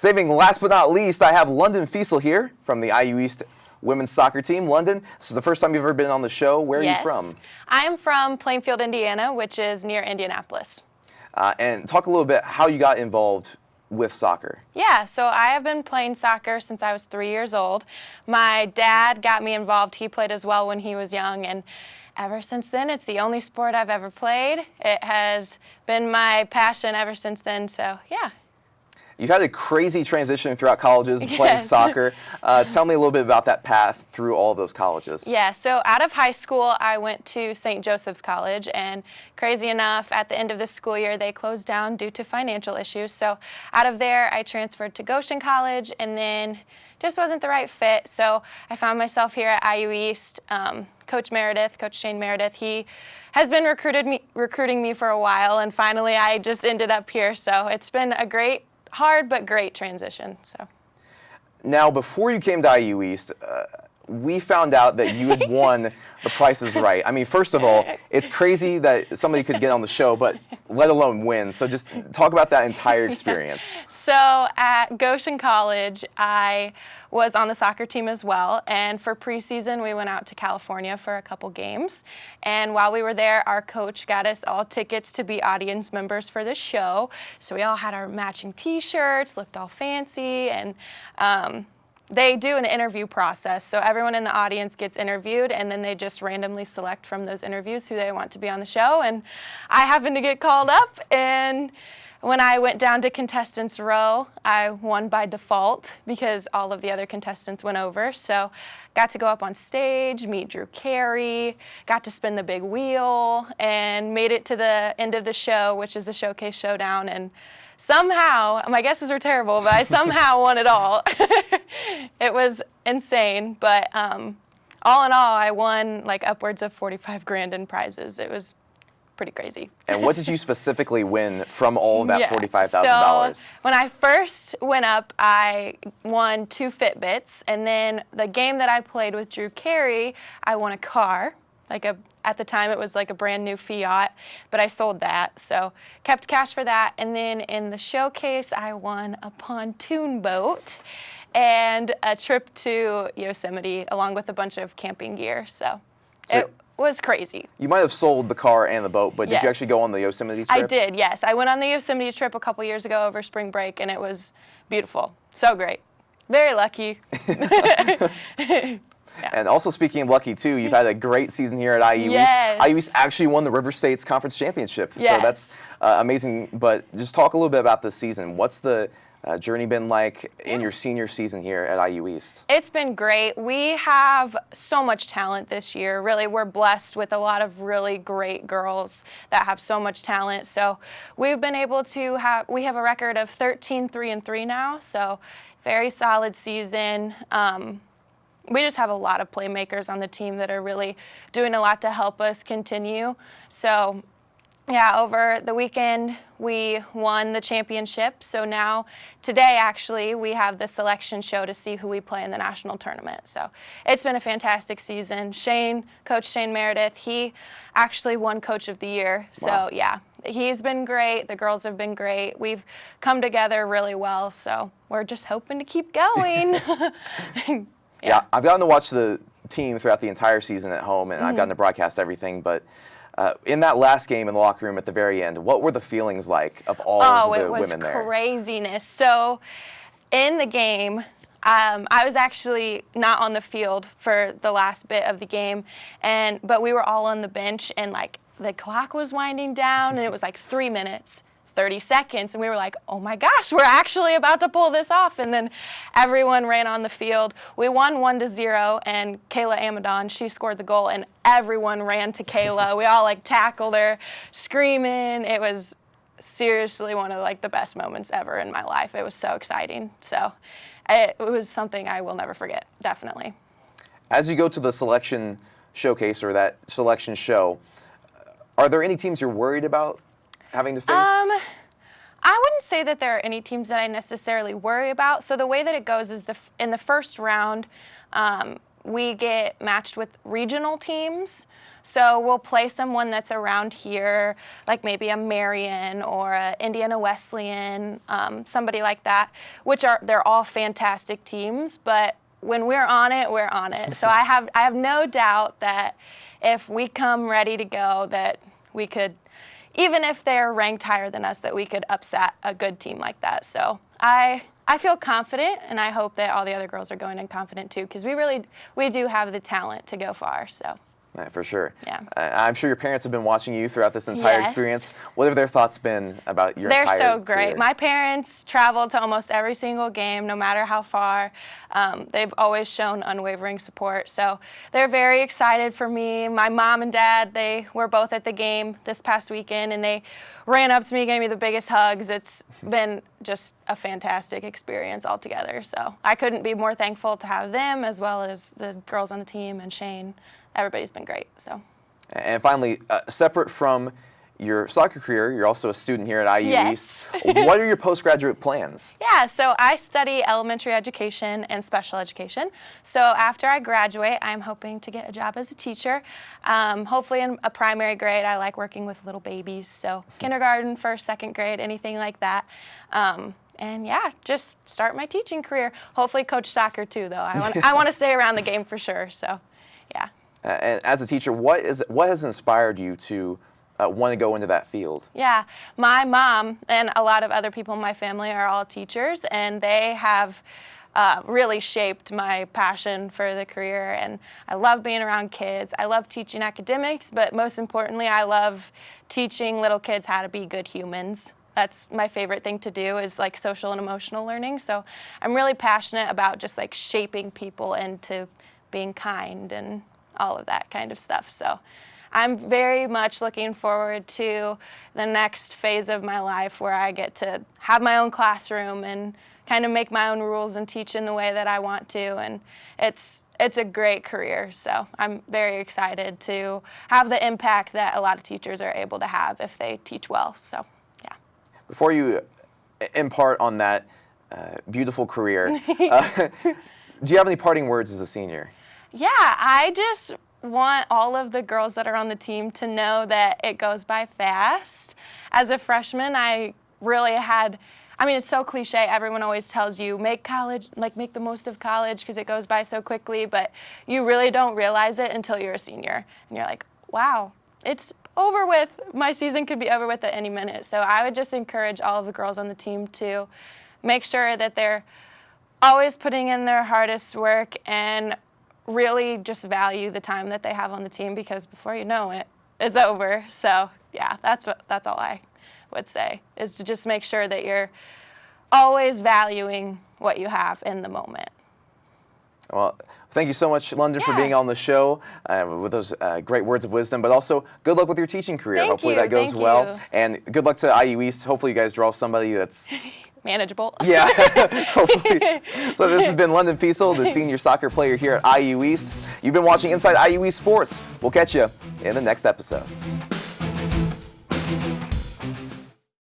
Saving last but not least, I have Londyn Feasel here from the IU East women's soccer team. Londyn, this is the first time you've ever been on the show. Where are you from? I am from Plainfield, Indiana, which is near Indianapolis. And talk a little bit how you got involved with soccer. Yeah, so I have been playing soccer since I was 3 years old. My dad got me involved. He played as well when he was young, and ever since then, it's the only sport I've ever played. It has been my passion ever since then, so yeah. You've had a crazy transition throughout colleges playing soccer. Tell me a little bit about that path through all of those colleges. Yeah, so out of high school, I went to St. Joseph's College, and crazy enough, at the end of the school year, they closed down due to financial issues. So out of there, I transferred to Goshen College, and then just wasn't the right fit. So I found myself here at IU East. Coach Shane Meredith, he has been recruiting me for a while, and finally I just ended up here. So it's been a hard but great transition. So now, before you came to IU East, we found out that you had won The Price is Right. I mean, first of all, it's crazy that somebody could get on the show, but let alone win. So just talk about that entire experience. So at Goshen College, I was on the soccer team as well. And for preseason, we went out to California for a couple games. And while we were there, our coach got us all tickets to be audience members for the show. So we all had our matching T-shirts, looked all fancy, and they do an interview process, so everyone in the audience gets interviewed, and then they just randomly select from those interviews who they want to be on the show. And I happened to get called up, and when I went down to contestants row, I won by default because all of the other contestants went over. So got to go up on stage, meet Drew Carey, got to spin the big wheel, and made it to the end of the show, which is a showcase showdown. And somehow, my guesses were terrible, but I somehow won it all. It was insane, but all in all, I won like upwards of 45 grand in prizes. It was pretty crazy. And what did you specifically win from all of that $45,000? So when I first went up, I won 2 Fitbits, and then the game that I played with Drew Carey, I won a car, at the time it was like a brand new Fiat, but I sold that, so kept cash for that. And then in the showcase, I won a pontoon boat and a trip to Yosemite along with a bunch of camping gear, so it was crazy. You might have sold the car and the boat, but did you actually go on the Yosemite trip? I did, yes. I went on the Yosemite trip a couple years ago over spring break, and it was beautiful. So great. Very lucky. Yeah. And also, speaking of lucky, too, you've had a great season here at IU East. Yes. IU East actually won the River States Conference Championship, yes. So that's amazing. But just talk a little bit about this season. What's the journey been like in your senior season here at IU East? It's been great. We have so much talent this year. Really, we're blessed with a lot of really great girls that have so much talent. So we've been able to we have a record of 13-3-3 now, so very solid season. We just have a lot of playmakers on the team that are really doing a lot to help us continue. So yeah, over the weekend, we won the championship. So now, today actually, we have the selection show to see who we play in the national tournament. So it's been a fantastic season. Coach Shane Meredith, he actually won Coach of the Year. So yeah, he's been great. The girls have been great. We've come together really well. So we're just hoping to keep going. Yeah, I've gotten to watch the team throughout the entire season at home, and I've gotten to broadcast everything. But in that last game in the locker room at the very end, what were the feelings like of all of the women there? Oh, it was craziness. So in the game, I was actually not on the field for the last bit of the game, but we were all on the bench, and like the clock was winding down, and it was like 3 minutes. 30 seconds, and we were like, oh my gosh, we're actually about to pull this off. And then everyone ran on the field. We won 1-0, and Kayla Amadon, she scored the goal, and everyone ran to Kayla. We all like tackled her, screaming. It was seriously one of like the best moments ever in my life. It was so exciting. So it was something I will never forget, definitely. As you go to the selection showcase or that selection show, are there any teams you're worried about having to face? I wouldn't say that there are any teams that I necessarily worry about. So the way that it goes is in the first round, we get matched with regional teams. So we'll play someone that's around here, like maybe a Marion or a Indiana Wesleyan, somebody like that, they're all fantastic teams, but when we're on it, we're on it. So I have no doubt that if we come ready to go, that we could, even if they're ranked higher than us, that we could upset a good team like that. So I feel confident, and I hope that all the other girls are going in confident too, because we do have the talent to go far. So. Yeah, for sure. Yeah. I'm sure your parents have been watching you throughout this entire Yes. experience. What have their thoughts been about your entire They're so great. career? My parents travel to almost every single game, no matter how far. They've always shown unwavering support. So they're very excited for me. My mom and dad, they were both at the game this past weekend, and they ran up to me, gave me the biggest hugs. It's been just a fantastic experience altogether. So I couldn't be more thankful to have them, as well as the girls on the team and Shane. Everybody's been great. So. And finally, separate from your soccer career, you're also a student here at IU Yes. East. What are your postgraduate plans? Yeah, so I study elementary education and special education. So after I graduate, I'm hoping to get a job as a teacher, hopefully in a primary grade. I like working with little babies, so kindergarten, first, second grade, anything like that. And yeah, just start my teaching career. Hopefully coach soccer too, though. I want to stay around the game for sure, so yeah. And as a teacher, what has inspired you to want to go into that field? Yeah, my mom and a lot of other people in my family are all teachers, and they have really shaped my passion for the career. And I love being around kids. I love teaching academics, but most importantly, I love teaching little kids how to be good humans. That's my favorite thing to do, is like social and emotional learning. So I'm really passionate about just like shaping people into being kind and all of that kind of stuff. So I'm very much looking forward to the next phase of my life, where I get to have my own classroom and kind of make my own rules and teach in the way that I want to. And it's a great career. So I'm very excited to have the impact that a lot of teachers are able to have if they teach well. So yeah. Before you impart on that beautiful career, do you have any parting words as a senior? Yeah, I just want all of the girls that are on the team to know that it goes by fast. As a freshman, I really had, it's so cliche. Everyone always tells you, make the most of college because it goes by so quickly, but you really don't realize it until you're a senior. And you're like, wow, it's over with. My season could be over with at any minute. So I would just encourage all of the girls on the team to make sure that they're always putting in their hardest work and really just value the time that they have on the team, because before you know it, it's over. So yeah, that's all I would say, is to just make sure that you're always valuing what you have in the moment. Well, thank you so much, Londyn, for being on the show with those great words of wisdom, but also good luck with your teaching career. Hopefully that goes well. And good luck to IU East. Hopefully you guys draw somebody that's manageable. Yeah, hopefully. So this has been Londyn Feasel, the senior soccer player here at IU East. You've been watching Inside IU East Sports. We'll catch you in the next episode.